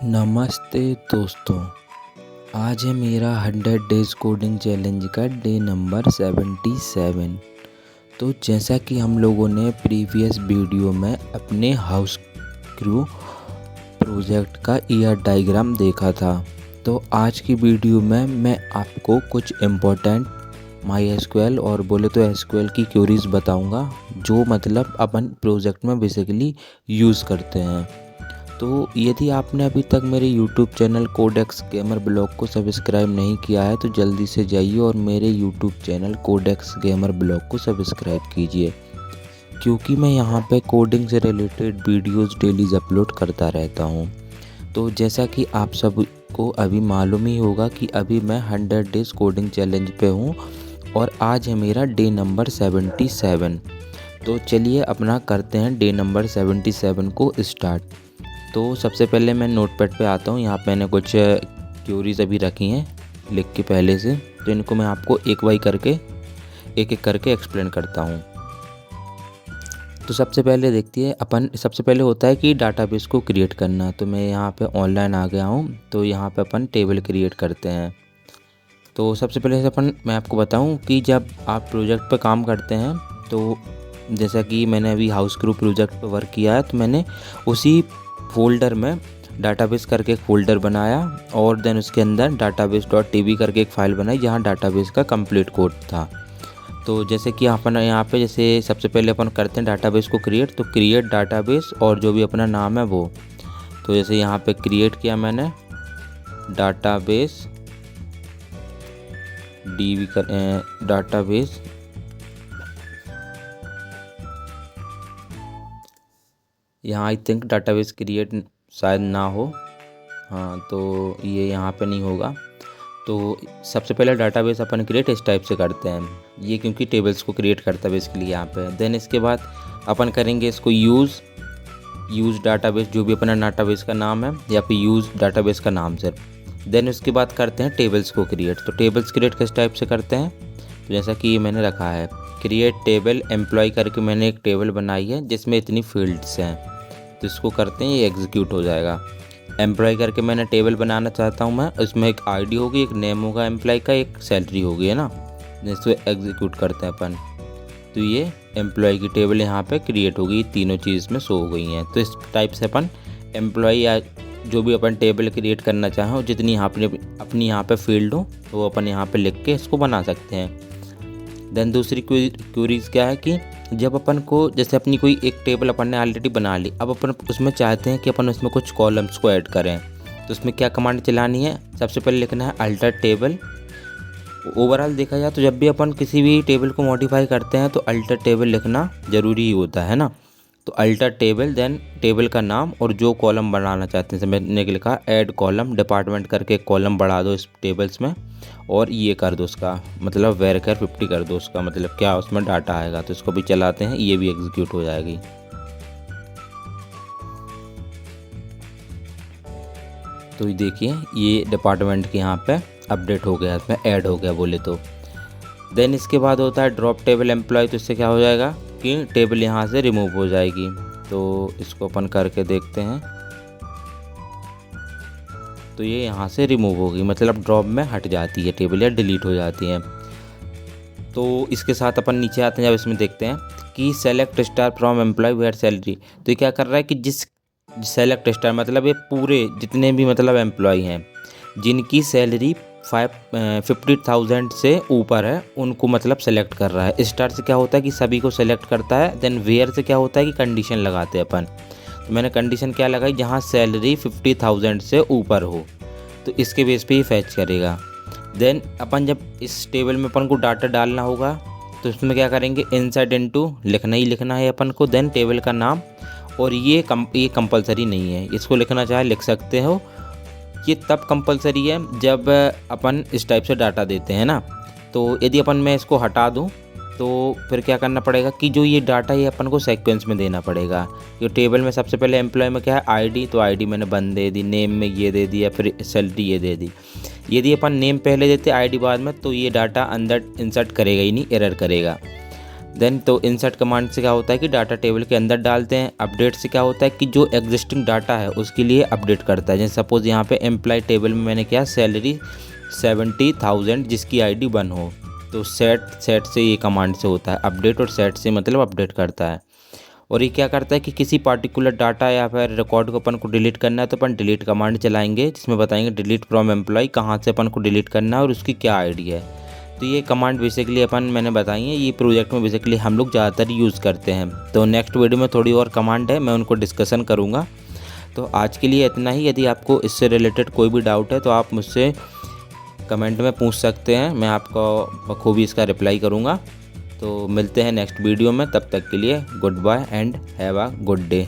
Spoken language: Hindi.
नमस्ते दोस्तों। आज है मेरा 100 डेज़ कोडिंग चैलेंज का डे नंबर 77। तो जैसा कि हम लोगों ने प्रीवियस वीडियो में अपने हाउस क्रू प्रोजेक्ट का ईयर डायग्राम देखा था, तो आज की वीडियो में मैं आपको कुछ इम्पोर्टेंट MySQL और बोले तो SQL की क्वेरीज बताऊंगा, जो मतलब अपन प्रोजेक्ट में बेसिकली यूज़ करते हैं। तो यदि आपने अभी तक मेरे YouTube channel codex gamer blog को सब्सक्राइब नहीं किया है तो जल्दी से जाइए और मेरे YouTube channel codex gamer blog को सब्सक्राइब कीजिए, क्योंकि मैं यहाँ पे कोडिंग से रिलेटेड वीडियोस डेली अपलोड करता रहता हूँ। तो जैसा कि आप सबको अभी मालूम ही होगा कि अभी मैं 100 डेज़ कोडिंग चैलेंज पे हूँ और आज है मेरा डे नंबर 77। तो चलिए अपना करते हैं डे नंबर 77 को स्टार्ट। तो सबसे पहले मैं नोटपैड पे आता हूँ। यहाँ पे मैंने कुछ क्वेरीज अभी रखी हैं लिख के पहले से, तो इनको मैं आपको एक एक करके एक्सप्लेन करता हूँ। तो सबसे पहले देखती है सबसे पहले होता है कि डाटाबेस को क्रिएट करना। तो मैं यहाँ पे ऑनलाइन आ गया हूँ, तो यहाँ पे अपन टेबल क्रिएट करते हैं। तो सबसे पहले मैं आपको बताऊँ कि जब आप प्रोजेक्ट पे काम करते हैं, तो जैसा कि मैंने अभी हाउस क्रू प्रोजेक्ट पे वर्क किया है, तो मैंने उसी फोल्डर में डाटाबेस करके एक फ़ोल्डर बनाया और देन उसके अंदर database.tb करके एक फ़ाइल बनाई जहाँ डाटाबेस का कंप्लीट कोड था। तो जैसे कि अपन यहाँ पे जैसे सबसे पहले अपन करते हैं डाटाबेस को क्रिएट, तो क्रिएट डाटाबेस और जो भी अपना नाम है वो। तो जैसे यहाँ पे क्रिएट किया मैंने डाटाबेस डाटाबेस यहाँ आई थिंक डाटाबेस क्रिएट शायद ना हो, हाँ तो ये यहाँ पे नहीं होगा। तो सबसे पहले डाटाबेस अपन क्रिएट इस टाइप से करते हैं, ये क्योंकि टेबल्स को क्रिएट करता है बेसिकली यहाँ पे। देन इसके बाद अपन करेंगे इसको यूज़ डाटाबेस, जो भी अपना डाटाबेस का नाम है, या फिर यूज़ डाटाबेस का नाम सिर्फ। देन उसके बाद करते हैं टेबल्स को क्रिएट। तो टेबल्स क्रिएट किस टाइप से करते हैं, तो जैसा कि मैंने रखा है क्रिएट टेबल एम्प्लॉय करके मैंने एक टेबल बनाई है जिसमें इतनी फील्ड्स हैं, तो इसको करते हैं, ये एग्जीक्यूट हो जाएगा। एम्प्लॉय करके मैंने टेबल बनाना चाहता हूँ मैं, इसमें एक आईडी होगी, एक नेम होगा एम्प्लॉय का, एक सैलरी होगी, है ना। इसको एग्जीक्यूट करते हैं अपन, तो ये एम्प्लॉय की टेबल यहाँ पे क्रिएट होगी, तीनों चीज़ में शो हो गई हैं। तो इस टाइप से अपन एम्प्लॉय या जो भी अपन टेबल क्रिएट करना चाहें और जितनी यहाँ अपनी यहाँ पे फील्ड हो तो वो अपन यहाँ पे लिख के इसको बना सकते हैं। देन दूसरी क्वेरीज क्या है कि जब अपन को जैसे अपनी कोई एक टेबल अपन ने ऑलरेडी बना ली, अब अपन उसमें चाहते हैं कि अपन उसमें कुछ कॉलम्स को ऐड करें, तो उसमें क्या कमांड चलानी है, सबसे पहले लिखना है अल्टर टेबल। ओवरऑल देखा जाए तो जब भी अपन किसी भी टेबल को मॉडिफाई करते हैं तो अल्टर टेबल लिखना ज़रूरी ही होता है ना। तो अल्टर टेबल, देन टेबल का नाम और जो कॉलम बनाना चाहते हैं, मैंने लिखा ऐड कॉलम डिपार्टमेंट करके एक कॉलम बढ़ा दो इस टेबल्स में, और ये कर दो उसका मतलब वेरकर 50 कर दो, उसका मतलब क्या उसमें डाटा आएगा। तो इसको भी चलाते हैं, ये भी एग्जीक्यूट हो जाएगी। तो ये देखिए ये डिपार्टमेंट के यहाँ पे अपडेट हो गया, इसमें ऐड हो गया बोले तो। देन इसके बाद होता है ड्रॉप टेबल एम्प्लॉय, तो इससे क्या हो जाएगा कि टेबल यहाँ से रिमूव हो जाएगी। तो इसको अपन करके देखते हैं, तो ये यहाँ से रिमूव होगी, मतलब ड्रॉप में हट जाती है टेबल या डिलीट हो जाती है। तो इसके साथ अपन नीचे आते हैं, जब इसमें देखते हैं कि select star from employ where salary, तो ये क्या कर रहा है कि जिस सेलेक्ट स्टार मतलब ये पूरे जितने भी मतलब एम्प्लॉय हैं जिनकी सैलरी 50,000 से ऊपर है उनको मतलब सेलेक्ट कर रहा है। स्टार से क्या होता है कि सभी को सेलेक्ट करता है। देन वेयर से क्या होता है कि कंडीशन लगाते हैं अपन, तो मैंने कंडीशन क्या लगाई, जहाँ सैलरी 50,000 से ऊपर हो, तो इसके बेस पे ही फैच करेगा। देन अपन जब इस टेबल में अपन को डाटा डालना होगा तो इसमें क्या करेंगे, इनसाइड इनटू लिखना ही लिखना है अपन को। देन टेबल का नाम, और ये कंपलसरी नहीं है, इसको लिखना चाहे लिख सकते हो। ये तब कंपलसरी है जब अपन इस टाइप से डाटा देते हैं ना। तो यदि मैं इसको हटा दूं तो फिर क्या करना पड़ेगा कि जो ये डाटा है अपन को सीक्वेंस में देना पड़ेगा। ये टेबल में सबसे पहले एम्प्लॉय में क्या है आईडी, तो आईडी मैंने 1 दे दी, नेम में ये दे दिया, फिर सैलरी ये दे दी। यदि अपन नेम पहले देते आईडी बाद में, तो ये डाटा अंदर इंसर्ट करेगा ही नहीं, एरर करेगा। देन तो इंसर्ट कमांड से क्या होता है कि डाटा टेबल के अंदर डालते हैं। अपडेट से क्या होता है कि जो एग्जिस्टिंग डाटा है उसके लिए अपडेट करता है। जैसे सपोज़ यहाँ पे एम्प्लॉय टेबल में मैंने क्या सैलरी 70,000 जिसकी आईडी 1 हो, तो सेट से ये कमांड से होता है अपडेट, और सेट से मतलब अपडेट करता है। और ये क्या करता है कि किसी पार्टिकुलर डाटा या फिर रिकॉर्ड को अपन को डिलीट करना है तो अपन डिलीट कमांड चलाएंगे, जिसमें बताएंगे डिलीट फ्रॉम एम्प्लॉय, कहाँ से अपन को डिलीट करना है और उसकी क्या आईडी है। तो ये कमांड बेसिकली मैंने बताई है, ये प्रोजेक्ट में बेसिकली हम लोग ज़्यादातर यूज़ करते हैं। तो नेक्स्ट वीडियो में थोड़ी और कमांड है, मैं उनको डिस्कशन करूँगा। तो आज के लिए इतना ही। यदि आपको इससे रिलेटेड कोई भी डाउट है तो आप मुझसे कमेंट में पूछ सकते हैं, मैं आपको बखूबी इसका रिप्लाई करूँगा। तो मिलते हैं नेक्स्ट वीडियो में, तब तक के लिए goodbye and have a good day.